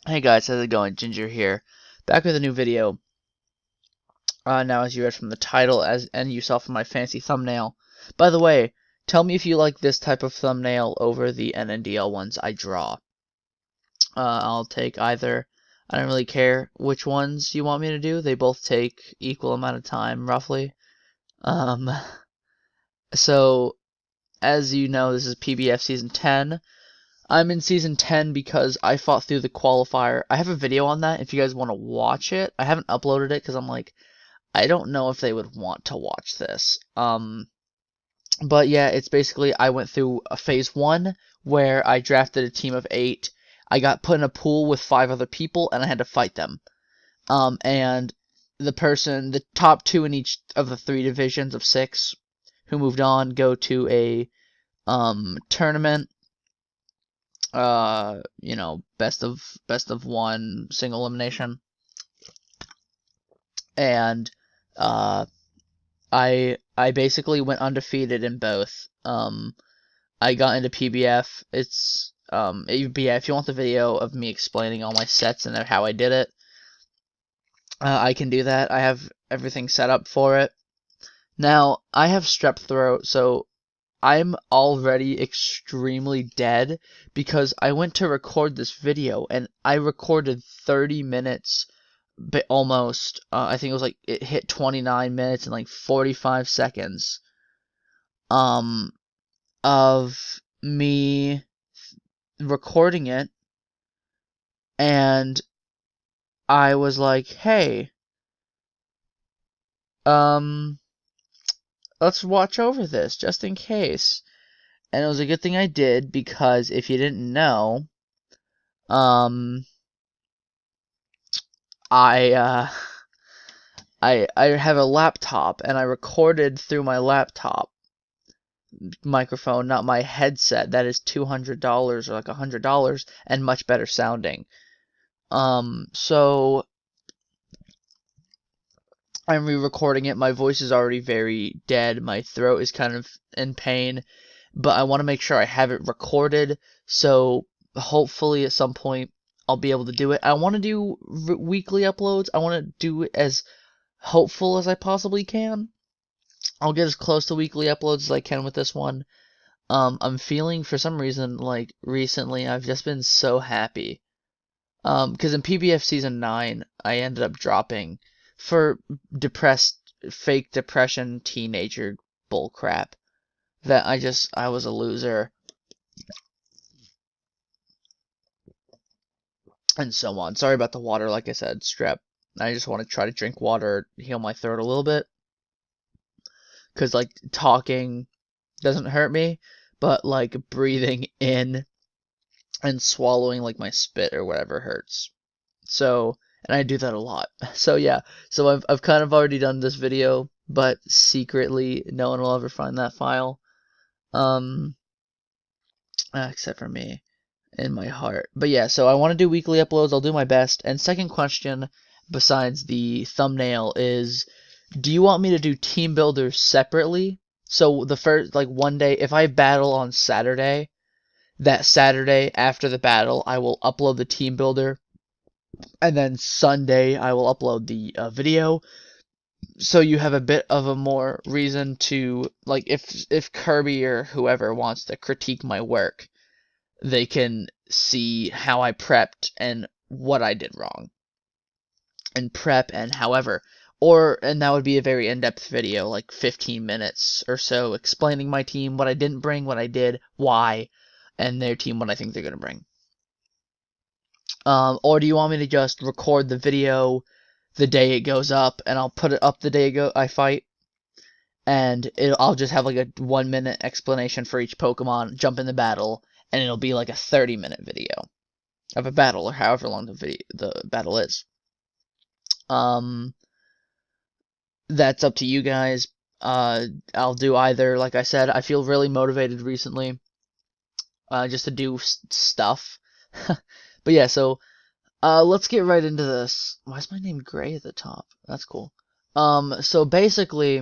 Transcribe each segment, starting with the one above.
Hey guys, how's it going? Ginger here, back with a new video. Now, as you read from the title, and you saw from my fancy thumbnail. By the way, tell me if you like this type of thumbnail over the NNDL ones I draw. I'll take either. I don't really care which ones you want me to do. They both take equal amount of time, roughly. Um, so as you know, this is PBF Season 10. I'm in Season 10 because I fought through the qualifier. I have a video on that if you guys want to watch it. I haven't uploaded it because I'm like, I don't know if they would want to watch this. But yeah, it's basically I went through a phase 1 where I drafted a team of 8. I got put in a pool with 5 other people and I had to fight them. And the top 2 in each of the 3 divisions of 6 who moved on go to a tournament. Best of 1 single elimination. And I basically went undefeated in both. I got into PBF. Yeah, if you want the video of me explaining all my sets and how I did it, I can do that. I have everything set up for it. Now, I have strep throat, so I'm already extremely dead because I went to record this video and I recorded 30 minutes, but almost, I think it was like, it hit 29 minutes and like 45 seconds, um, of me recording it, and I was like, hey, um, let's watch over this just in case. And it was a good thing I did because if you didn't know, um, I, uh, I have a laptop and I recorded through my laptop microphone, not my headset. That is $200 or like $100 and much better sounding. So I'm re-recording it. My voice is already very dead. My throat is kind of in pain, but I want to make sure I have it recorded. So hopefully at some point I'll be able to do it. I want to do weekly uploads. I want to do it as hopeful as I possibly can. I'll get as close to weekly uploads as I can with this one. I'm feeling for some reason like recently I've just been so happy. Because in PBF Season 9, I ended up dropping for fake depression teenager bullcrap that I was a loser and so on. Sorry about the water, like I said, strep. I just want to try to drink water, heal my throat a little bit, because like talking doesn't hurt me, but like breathing in and swallowing like my spit or whatever hurts. So, and I do that a lot. So yeah, so I've kind of already done this video, but secretly no one will ever find that file. Um, except for me in my heart. But yeah, so I want to do weekly uploads. I'll do my best. And second question, besides the thumbnail, is do you want me to do team builders separately? So the first, like one day, if I battle on Saturday, that Saturday after the battle, I will upload the team builder, and then Sunday I will upload the video. So you have a bit of a more reason to, like, if Kirby or whoever wants to critique my work, they can see how I prepped and what I did wrong and prep and however. And that would be a very in-depth video, like 15 minutes or so, explaining my team, what I didn't bring, what I did, why, and their team, what I think they're going to bring. Or do you want me to just record the video the day it goes up, and I'll put it up the day I fight, and I'll just have like a 1-minute explanation for each Pokemon, jump in the battle, and it'll be like a 30-minute video of a battle, or however long the battle is. That's up to you guys. I'll do either. Like I said, I feel really motivated recently, just to do stuff. But yeah, so let's get right into this. Why is my name Gray at the top? That's cool. So basically,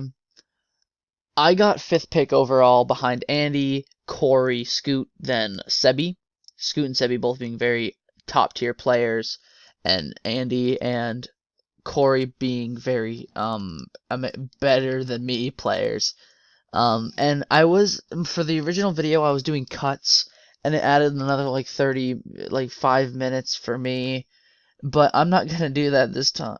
I got 5th pick overall behind Andy, Corey, Scoot, then Sebby. Scoot and Sebby both being very top tier players, and Andy and Corey being very better than me players. And I was, for the original video, I was doing cuts, and it added another like 5 minutes for me, but I'm not gonna do that this time.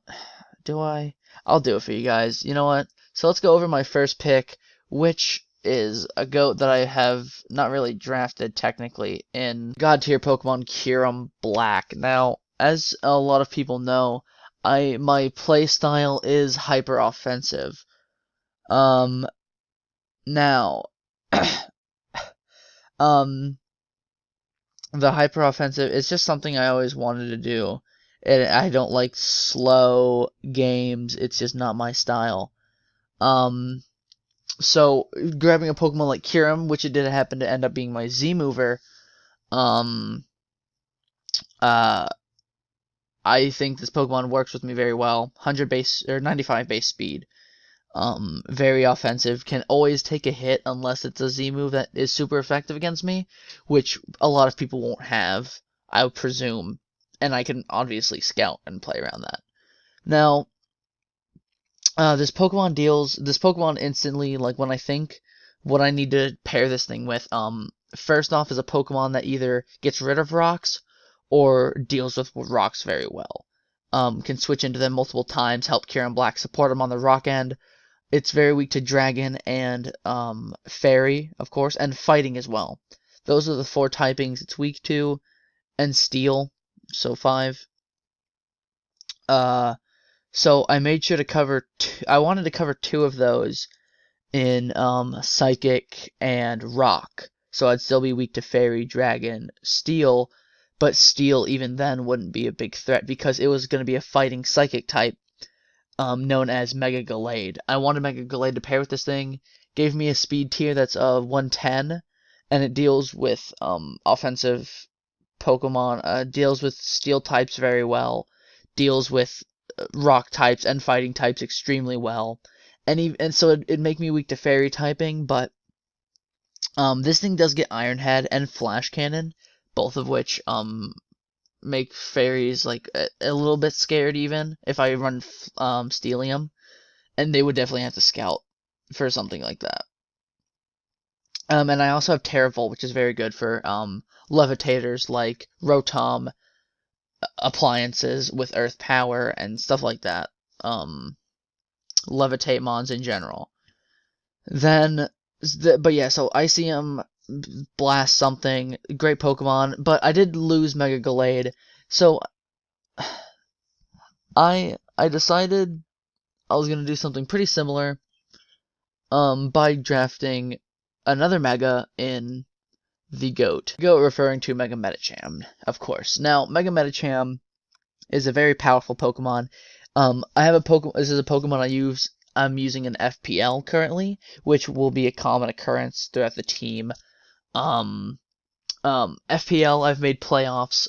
Do I? I'll do it for you guys. You know what? So let's go over my first pick, which is a goat that I have not really drafted technically in God tier Pokemon Kyurem Black. Now, as a lot of people know, my play style is hyper offensive. Now, the hyper offensive is just something I always wanted to do. And I don't like slow games. It's just not my style. So grabbing a Pokemon like Kyurem, which it did happen to end up being my Z mover, I think this Pokemon works with me very well. 100 base or 95 base speed. Very offensive, can always take a hit unless it's a Z move that is super effective against me, which a lot of people won't have, I would presume, and I can obviously scout and play around that. Now, this Pokemon instantly, like when I think what I need to pair this thing with, first off is a Pokemon that either gets rid of rocks or deals with rocks very well. Can switch into them multiple times, help Kyurem Black support him on the rock end. It's very weak to Dragon and Fairy, of course, and Fighting as well. Those are the 4 typings it's weak to, and Steel, so 5. So I made sure to cover I wanted to cover 2 of those in Psychic and Rock. So I'd still be weak to Fairy, Dragon, Steel, but Steel even then wouldn't be a big threat because it was going to be a fighting Psychic type. Known as Mega Gallade. I wanted Mega Gallade to pair with this thing. Gave me a speed tier that's 110, and it deals with offensive Pokemon. Deals with Steel types very well. Deals with Rock types and Fighting types extremely well. And so it'd make me weak to Fairy typing, but this thing does get Iron Head and Flash Cannon, both of which make fairies like a little bit scared even if I run Steelium, and they would definitely have to scout for something like that. And I also have Terravolt, which is very good for levitators like Rotom, appliances with Earth power and stuff like that. Levitate mons in general. Then, but yeah, so Icium, Blast something, great Pokemon, but I did lose Mega Gallade, so I decided I was gonna do something pretty similar, by drafting another Mega in the GOAT. GOAT referring to Mega Medicham, of course. Now, Mega Medicham is a very powerful Pokemon. I have a Pokemon. This is a Pokemon I'm using an FPL currently, which will be a common occurrence throughout the team. FPL, I've made playoffs.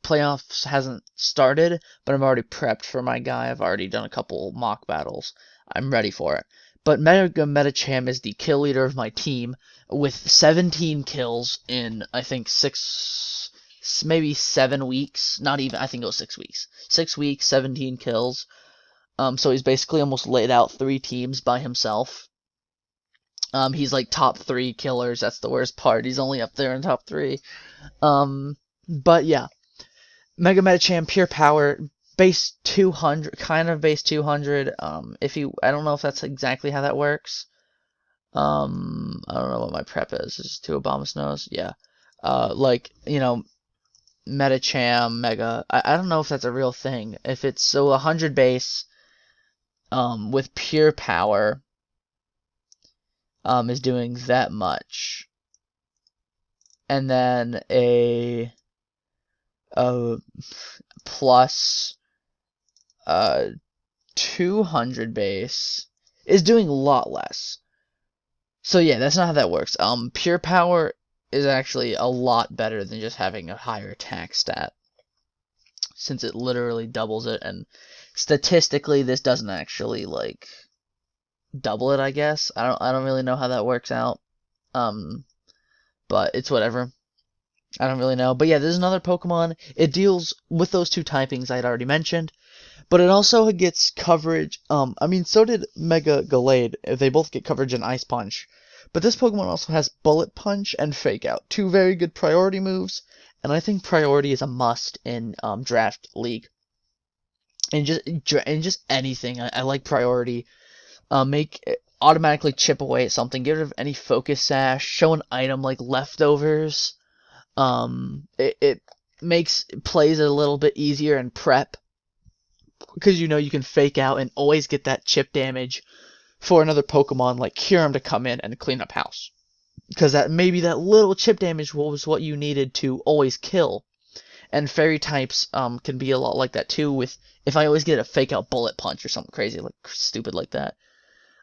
Playoffs hasn't started, but I'm already prepped for my guy. I've already done a couple mock battles. I'm ready for it. But Mega Medicham is the kill leader of my team with 17 kills in, I think, 6, maybe 7 weeks. Not even, I think it was 6 weeks. 6 weeks, 17 kills. So he's basically almost laid out 3 teams by himself. He's like top 3 killers. That's the worst part. He's only up there in top 3. But yeah, Mega Medicham, pure power, base 200, kind of base 200. I don't know if that's exactly how that works. I don't know what my prep is. Is it 2 Obama Snows? Yeah. Like, you know, Medicham, Mega. I don't know if that's a real thing. If it's 100 base, with pure power, is doing that much, and then a plus 200 base is doing a lot less. So yeah, that's not how that works. Pure power is actually a lot better than just having a higher attack stat, since it literally doubles it, and statistically this doesn't actually like double it, I guess. I don't really know how that works out. But it's whatever. I don't really know. But yeah, there's another Pokemon. It deals with those two typings I had already mentioned. But it also gets coverage. I mean, so did Mega Gallade. They both get coverage in Ice Punch. But this Pokemon also has Bullet Punch and Fake Out. Two very good priority moves. And I think priority is a must in Draft League. And just anything. I like priority. Make automatically chip away at something. Get rid of any focus sash. Show an item like leftovers. It makes plays a little bit easier in prep because you know you can fake out and always get that chip damage for another Pokemon like Kyurem to come in and clean up house. Because that maybe that little chip damage was what you needed to always kill. And fairy types can be a lot like that too. With if I always get a fake out bullet punch or something crazy like stupid like that,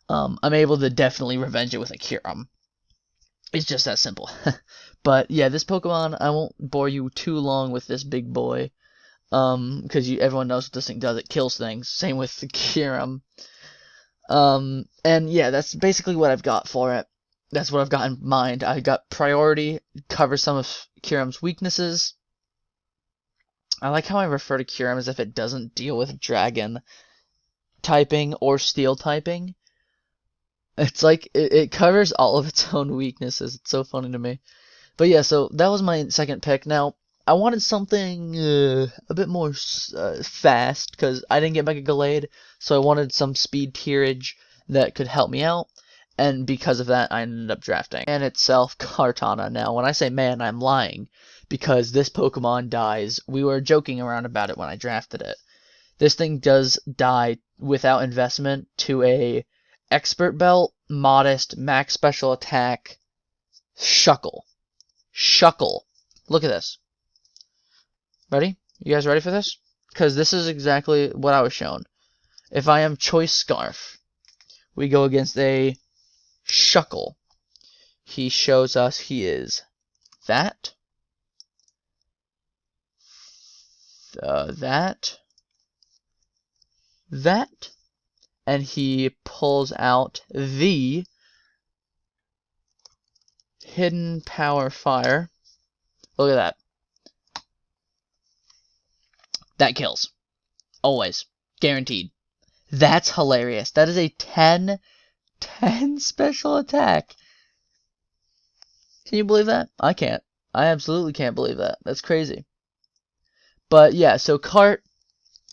I'm able to definitely revenge it with a Kyurem. It's just that simple. But yeah, this Pokemon, I won't bore you too long with this big boy. Because everyone knows what this thing does. It kills things. Same with the Kyurem. And yeah, that's basically what I've got for it. That's what I've got in mind. I got priority, cover some of Kyurem's weaknesses. I like how I refer to Kyurem as if it doesn't deal with dragon typing or steel typing. It's like it covers all of its own weaknesses. It's so funny to me. But yeah, so that was my second pick. Now, I wanted something a bit more fast because I didn't get Mega Gallade, so I wanted some speed peerage that could help me out. And because of that, I ended up drafting man itself, Kartana. Now, when I say man, I'm lying because this Pokemon dies. We were joking around about it when I drafted it. This thing does die without investment to a Expert Belt, Modest, Max Special Attack, Shuckle. Shuckle. Look at this. Ready? You guys ready for this? Because this is exactly what I was shown. If I am Choice Scarf, we go against a Shuckle. He shows us he is that, that, and he pulls out the Hidden Power Fire. Look at that. That kills. Always. Guaranteed. That's hilarious. That is a 10 special attack. Can you believe that? I can't. I absolutely can't believe that. That's crazy. But yeah, so Cart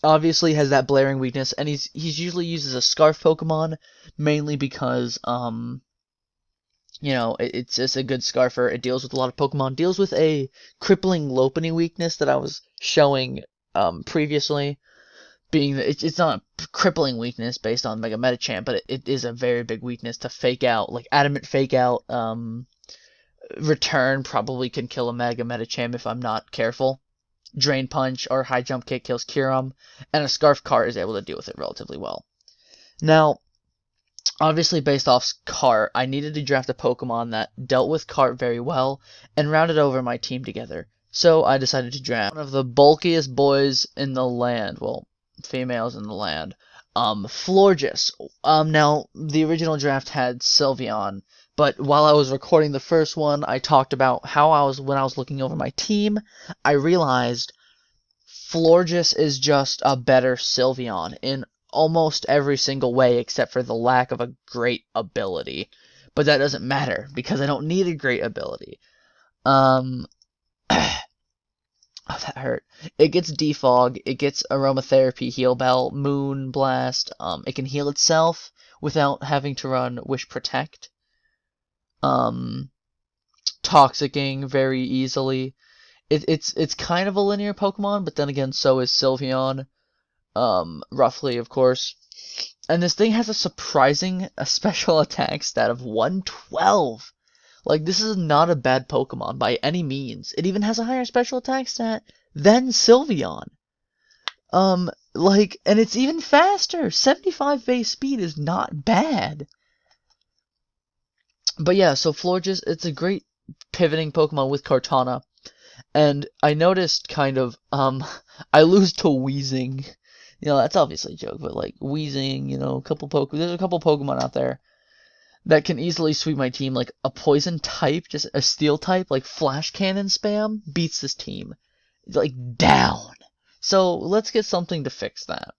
obviously has that blaring weakness, and he's usually uses a Scarf Pokemon, mainly because you know, it's just a good Scarfer. It deals with a lot of Pokemon. Deals with a crippling Lopunny weakness that I was showing previously. Being that it's not a crippling weakness based on Mega Metachamp, but it is a very big weakness to fake out. Like Adamant Fake Out, Return probably can kill a Mega Metachamp if I'm not careful. Drain Punch or High Jump Kick kills Kyurem, and a Scarf Cart is able to deal with it relatively well. Now, obviously based off Cart, I needed to draft a Pokemon that dealt with Cart very well and rounded over my team together. So I decided to draft one of the bulkiest boys in the land. Well, females in the land. Florges. Now, the original draft had Sylveon, but while I was recording the first one, I talked about how when I was looking over my team, I realized Florges is just a better Sylveon in almost every single way except for the lack of a great ability. But that doesn't matter because I don't need a great ability. Oh, that hurt. It gets Defog, it gets Aromatherapy, Heal Bell, Moon Blast, it can heal itself without having to run Wish Protect. Toxicking very easily. It's kind of a linear Pokemon, but then again, so is Sylveon. Roughly, of course. And this thing has a special attack stat of 112. Like, this is not a bad Pokemon by any means. It even has a higher special attack stat than Sylveon. And it's even faster. 75 base speed is not bad. But yeah, so Florges, it's a great pivoting Pokemon with Kartana. And I noticed kind of, I lose to Weezing. You know, that's obviously a joke, but like Weezing, you know, there's a couple Pokemon out there that can easily sweep my team. Like a poison type, just a steel type, like flash cannon spam beats this team. Like down. So let's get something to fix that.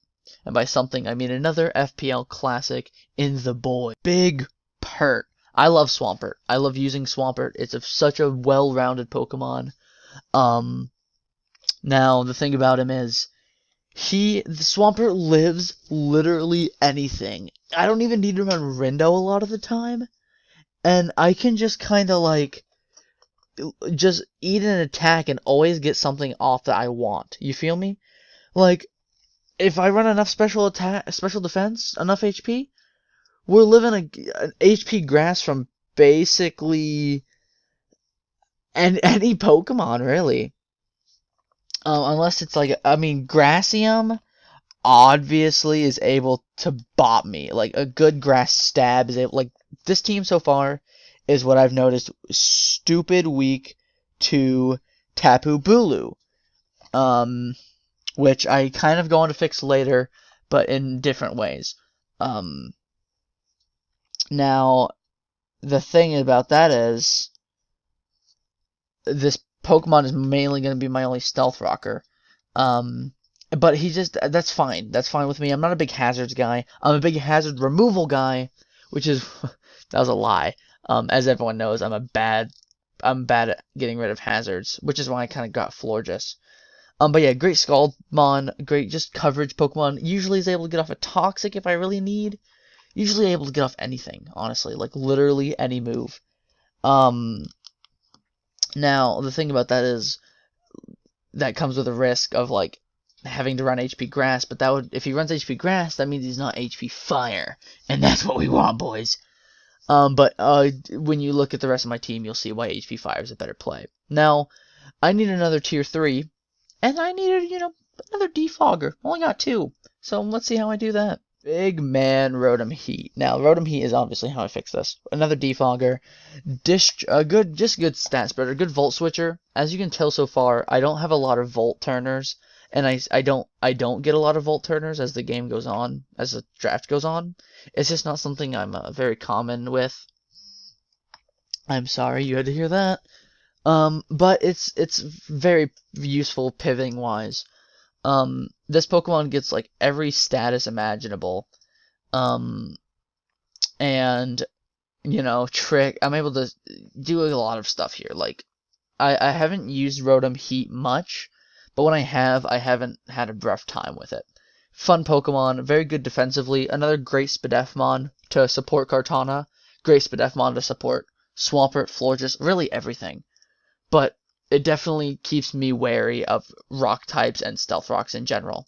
And by something, I mean another FPL classic in the boy. Big Pert. I love Swampert. I love using Swampert. It's such a well-rounded Pokemon. Now the thing about him is, the Swampert lives literally anything. I don't even need to run Rindo a lot of the time, and I can just kind of like just eat an attack and always get something off that I want. You feel me? Like if I run enough special defense, enough HP, we're living an HP grass from basically any Pokemon really. Unless it's like, I mean, Grassium obviously is able to bop me. Like a good grass stab is able. Like this team so far is what I've noticed stupid weak to Tapu Bulu. Which I kind of go on to fix later, but in different ways. Now the thing about that is this Pokemon is mainly going to be my only stealth rocker. But that's fine. That's fine with me. I'm not a big hazards guy. I'm a big hazard removal guy, which is, that was a lie. As everyone knows, I'm bad at getting rid of hazards, which is why I kind of got Florges. But yeah, great Scaldmon, great just coverage Pokemon. Usually is able to get off a Toxic if I really need. Usually able to get off anything, honestly, like literally any move. Now, the thing about that is, that comes with a risk of, like, having to run HP Grass, but if he runs HP Grass, that means he's not HP Fire, and that's what we want, boys. But when you look at the rest of my team, you'll see why HP Fire is a better play. Now, I need another Tier 3, and I needed, another Defogger. Only got 2, so let's see how I do that. Big Man Rotom Heat. Now, Rotom Heat is obviously how I fix this. Another Defogger. Good stat spreader. Good Volt Switcher. As you can tell so far, I don't have a lot of Volt Turners. And I don't get a lot of Volt Turners as the game goes on, as the draft goes on. It's just not something I'm very common with. I'm sorry you had to hear that. But it's very useful pivoting wise. This Pokemon gets like every status imaginable. And trick. I'm able to do a lot of stuff here. Like I haven't used Rotom Heat much, but when I haven't had a rough time with it. Fun Pokemon, very good defensively. Another great Spadefmon to support Kartana. Great Spadefmon to support Swampert, Florges, really everything. But it definitely keeps me wary of rock types and stealth rocks in general.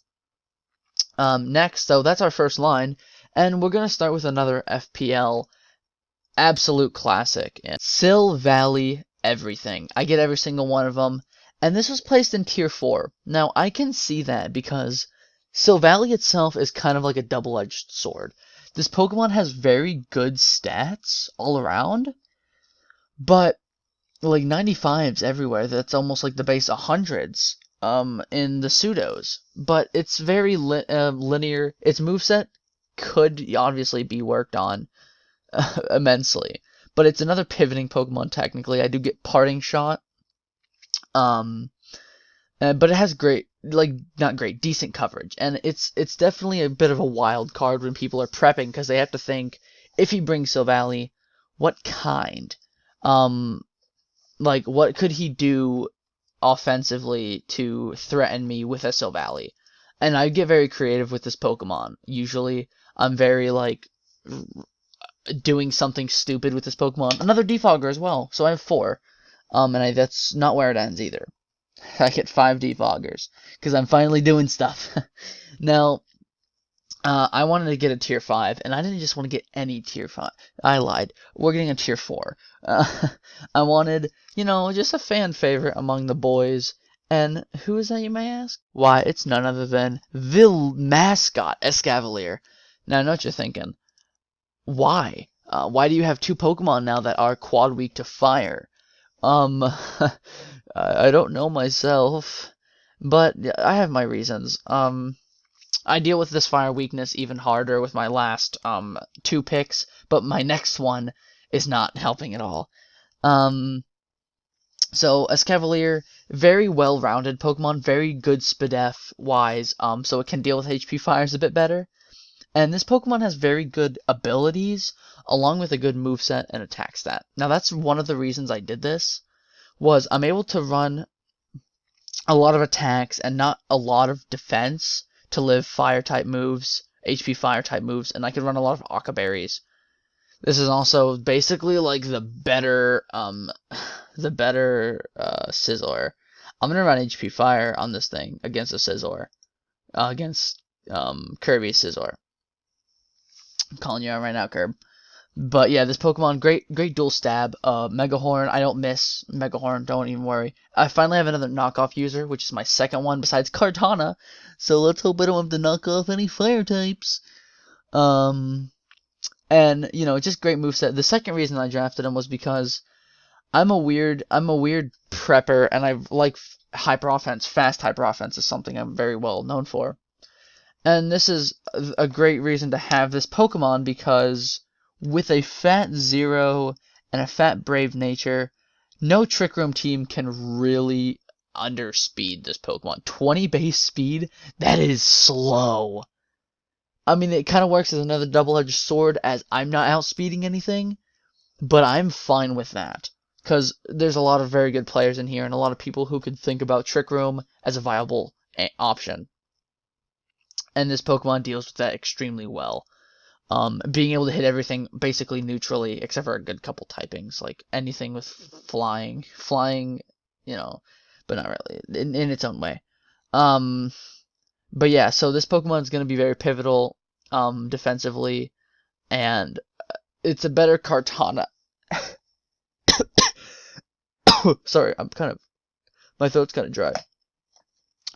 Next, so that's our first line, and we're going to start with another FPL absolute classic. Sil Valley everything. I get every single one of them, and this was placed in Tier 4. Now, I can see that because Sil Valley itself is kind of like a double-edged sword. This Pokemon has very good stats all around, but like 95s everywhere. That's almost like the base 100s in the pseudos. But it's very linear. Its moveset could obviously be worked on immensely. But it's another pivoting Pokemon technically. I do get Parting Shot. But it has decent coverage. And it's definitely a bit of a wild card when people are prepping because they have to think, if he brings Silvally, what kind? Like, what could he do offensively to threaten me with a Silvally? And I get very creative with this Pokemon. Usually, I'm very, doing something stupid with this Pokemon. Another Defogger as well, so I have 4. And that's not where it ends either. I get 5 Defoggers, because I'm finally doing stuff. Now, I wanted to get a Tier 5, and I didn't just want to get any Tier 5. I lied. We're getting a Tier 4. I wanted, just a fan favorite among the boys. And who is that, you may ask? Why, it's none other than the mascot, Escavalier. Now, I know what you're thinking. Why? Why do you have 2 Pokemon now that are quad weak to fire? I don't know myself, but I have my reasons. I deal with this fire weakness even harder with my last 2 picks, but my next one is not helping at all. So Escavalier, very well-rounded Pokemon, very good SPDF wise, so it can deal with HP fires a bit better. And this Pokemon has very good abilities, along with a good moveset and attack stat. Now that's one of the reasons I did this, was I'm able to run a lot of attacks and not a lot of defense to live fire-type moves, HP fire-type moves, and I could run a lot of Aqua Berries. This is also basically like the better Scizor. I'm gonna run HP Fire on this thing against a Scizor, against Kirby's Scizor. I'm calling you out right now, Kirby. But yeah, this Pokemon, great dual stab. Mega Horn, I don't miss Mega Horn, don't even worry. I finally have another knockoff user, which is my second one besides Kartana. So let's hope I don't have to knock off any fire types. And you know, just great moveset. The second reason I drafted him was because I'm a weird prepper, and I like hyper offense. Fast hyper offense is something I'm very well known for. And this is a great reason to have this Pokemon because with a fat Zero and a fat Brave Nature, no Trick Room team can really underspeed this Pokemon. 20 base speed? That is slow. I mean, it kind of works as another double-edged sword as I'm not outspeeding anything, but I'm fine with that. Because there's a lot of very good players in here and a lot of people who could think about Trick Room as a viable option. And this Pokemon deals with that extremely well. Being able to hit everything basically neutrally, except for a good couple typings, like anything with flying, you know, but not really, in its own way. But yeah, so this Pokemon is going to be very pivotal, defensively, and it's a better Kartana. Sorry, my throat's kind of dry.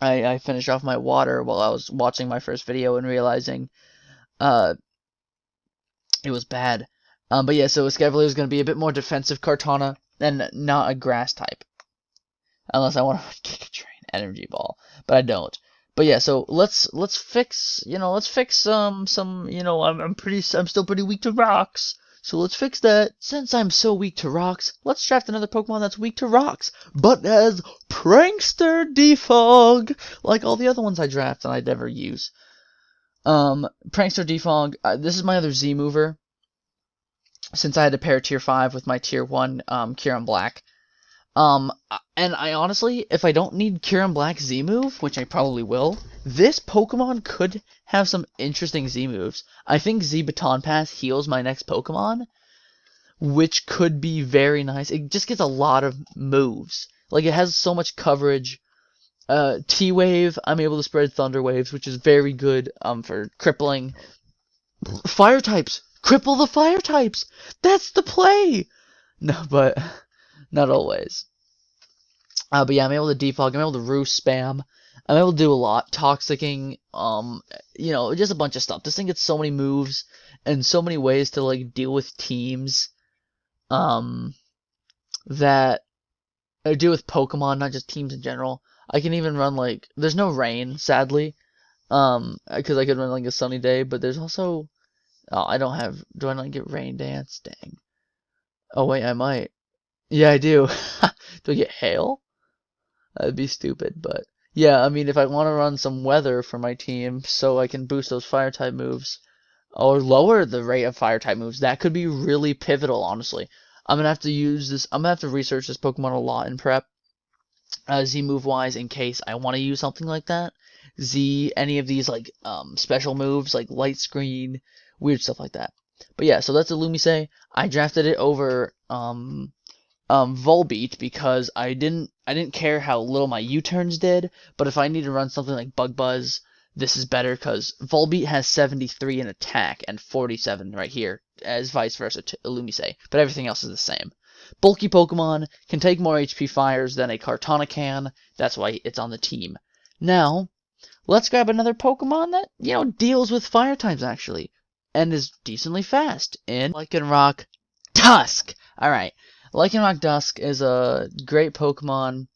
I finished off my water while I was watching my first video and realizing, it was bad. But yeah, so Escavalier is going to be a bit more defensive Kartana, and not a grass type. Unless I want to kick a train energy ball, but I don't. But yeah, so let's fix some I'm still pretty weak to rocks. So let's fix that. Since I'm so weak to rocks, let's draft another Pokemon that's weak to rocks, but as Prankster Defog, like all the other ones I draft and I never use. Prankster Defog, this is my other Z mover, since I had to pair tier 5 with my tier 1 Kyurem Black. And I honestly, if I don't need Kyurem Black Z move, which I probably will, this Pokemon could have some interesting Z moves. I think Z Baton Pass heals my next Pokemon, which could be very nice. It just gets a lot of moves. Like, it has so much coverage. T-Wave, I'm able to spread Thunder Waves, which is very good for crippling. Fire types! Cripple the fire types! That's the play! No, but not always. But yeah, I'm able to defog, I'm able to roost spam, I'm able to do a lot. Toxicking, just a bunch of stuff. This thing gets so many moves, and so many ways to, like, deal with teams, that deal with Pokemon, not just teams in general. I can even run, like, there's no rain, sadly, because I could run, like, a sunny day, but there's also, do I not get Rain Dance? Dang. Oh, wait, I might. Yeah, I do. Do I get Hail? That'd be stupid, but, yeah, I mean, if I want to run some weather for my team, so I can boost those fire-type moves, or lower the rate of fire-type moves, that could be really pivotal, honestly. I'm gonna have to research this Pokemon a lot in prep. Z move wise, in case I want to use something like that. Any of these like special moves like Light Screen, weird stuff like that. But yeah, so that's a Lumise. I drafted it over Volbeat because I didn't care how little my U-turns did, but if I need to run something like Bug Buzz, this is better because Volbeat has 73 in attack and 47 right here, as vice versa to Lumise, but everything else is the same. Bulky Pokemon can take more HP fires than a Kartana can. That's why it's on the team. Now, let's grab another Pokemon that, deals with fire types, actually, and is decently fast in Lycanroc Dusk. Alright, Lycanroc Dusk is a great Pokemon.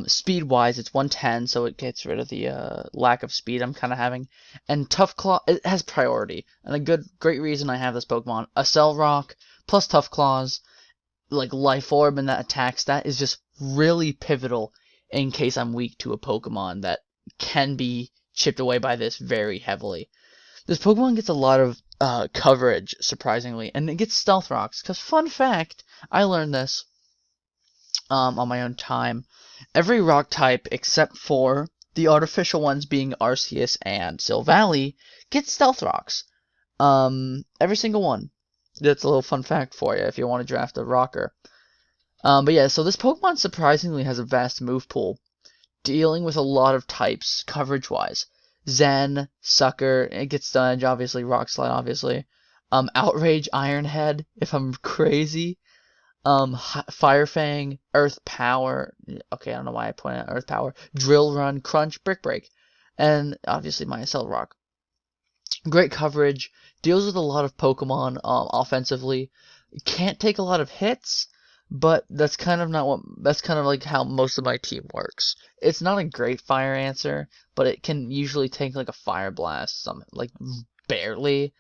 Speed-wise, it's 110, so it gets rid of the lack of speed I'm kind of having. And Tough Claw, it has priority. And great reason I have this Pokemon. A Cell Rock plus Tough Claws, like Life Orb and that attack stat is just really pivotal in case I'm weak to a Pokemon that can be chipped away by this very heavily. This Pokemon gets a lot of coverage, surprisingly, and it gets Stealth Rocks. Because, fun fact, I learned this on my own time. Every rock type except for the artificial ones being Arceus and Silvally gets Stealth Rocks. Every single one. That's a little fun fact for you if you want to draft a rocker. But yeah, so this Pokemon surprisingly has a vast move pool, dealing with a lot of types coverage-wise. Zen, Sucker, it gets Stun Edge, obviously, Rock Slide, obviously. Outrage, Iron Head, if I'm crazy. Fire Fang, Earth Power. Okay, I don't know why I pointed out Earth Power. Drill Run, Crunch, Brick Break, and obviously my Cell Rock. Great coverage. Deals with a lot of Pokemon offensively. Can't take a lot of hits, but that's kind of not what. That's kind of like how most of my team works. It's not a great fire answer, but it can usually take like a Fire Blast, some like barely,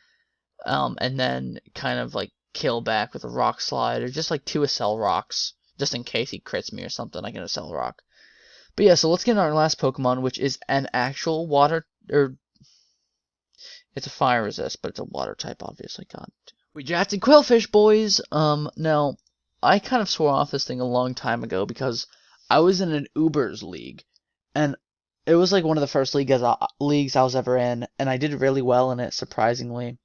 and then kind of like kill back with a Rock Slide or just like 2 Accel Rocks, just in case he crits me or something. I get a Accel Rock. But yeah, so let's get our last Pokemon, which is an actual water or it's a fire resist, but it's a water type, obviously. God. We drafted Quillfish, boys. Now, I kind of swore off this thing a long time ago because I was in an Ubers league, and it was like one of the first leagues I was ever in, and I did really well in it, surprisingly.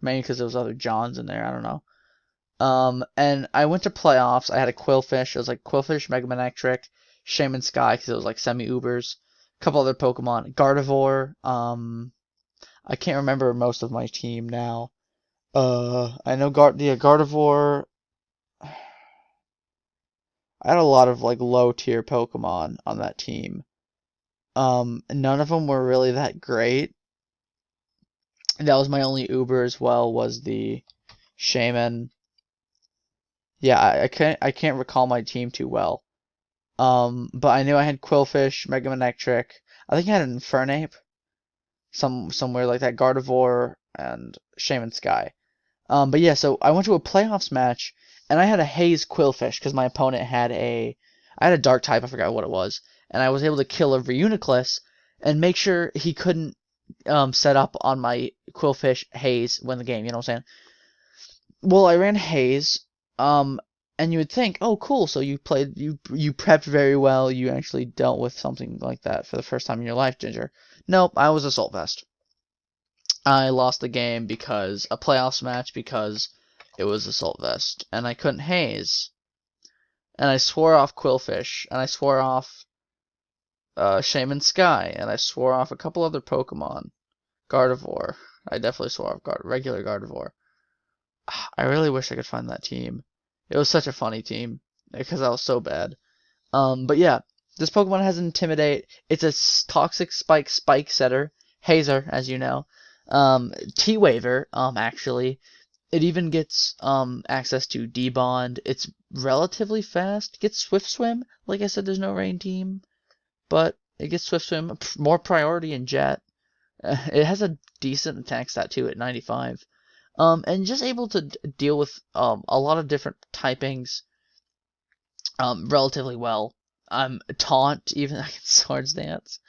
Maybe because there was other Johns in there, I don't know. And I went to playoffs. I had a Quillfish. It was like Quillfish, Mega Man Electric, Shaman Sky, because it was like semi-Ubers. A couple other Pokemon. Gardevoir, I can't remember most of my team now. I know Gardevoir. I had a lot of like low tier Pokemon on that team. None of them were really that great. That was my only Uber as well. Was the Shaman. Yeah, I can't recall my team too well. But I knew I had Quillfish, Mega Man Electric. I think I had an Infernape. Somewhere like that, Gardevoir and Shaman Sky. But yeah, so I went to a playoffs match, and I had a Haze Quillfish, because my opponent had I had a Dark type, I forgot what it was, and I was able to kill a Reuniclus, and make sure he couldn't set up on my Quillfish Haze win the game, you know what I'm saying? Well, I ran Haze, and you would think, oh cool, so you prepped very well, you actually dealt with something like that for the first time in your life, Ginger. Nope, I was Assault Vest. I lost the game because a playoffs match because it was Assault Vest, and I couldn't Haze. And I swore off Quillfish, and I swore off Shaman Sky, and I swore off a couple other Pokemon. Gardevoir. I definitely swore off regular Gardevoir. I really wish I could find that team. It was such a funny team because I was so bad. But yeah, this Pokemon has Intimidate. It's a Toxic Spike Setter. Hazer, as you know. T-Waver, actually. It even gets access to D-Bond. It's relatively fast. It gets Swift Swim. Like I said, there's no Rain Team. But it gets Swift Swim. More priority in Jet. It has a decent attack stat too at 95. And just able to deal with a lot of different typings relatively well. Taunt, even I can Swords Dance.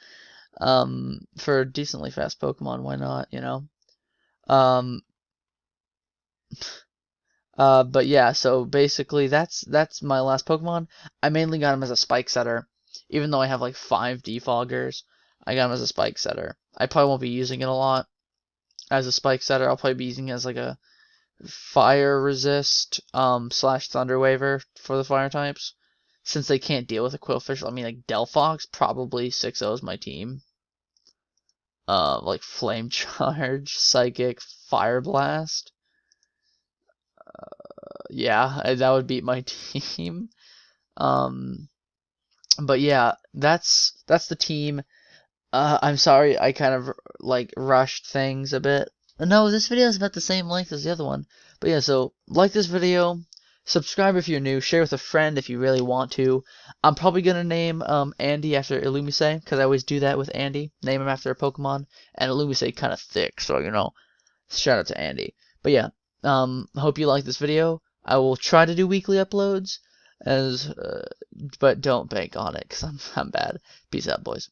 For a decently fast Pokemon, why not, you know? But yeah, so basically that's my last Pokemon. I mainly got him as a Spike Setter. Even though I have like 5 Defoggers, I got him as a Spike Setter. I probably won't be using it a lot as a Spike Setter. I'll probably be using it as like a Fire Resist slash Thunder Waver for the Fire types. Since they can't deal with a Quillfish, I mean like Delphox, probably 6-0 is my team. Like Flame Charge, Psychic, Fire Blast. Yeah, that would beat my team. But yeah, that's the team. I'm sorry, I kind of like rushed things a bit. No, this video is about the same length as the other one. But yeah, so like this video, Subscribe if you're new. Share with a friend if you really want to. I'm probably gonna name Andy after Illumise, because I always do that with Andy. Name him after a Pokemon. And Illumise kind of thick, so shout out to Andy. But yeah, hope you like this video. I will try to do weekly uploads, but don't bank on it, because I'm bad. Peace out, boys.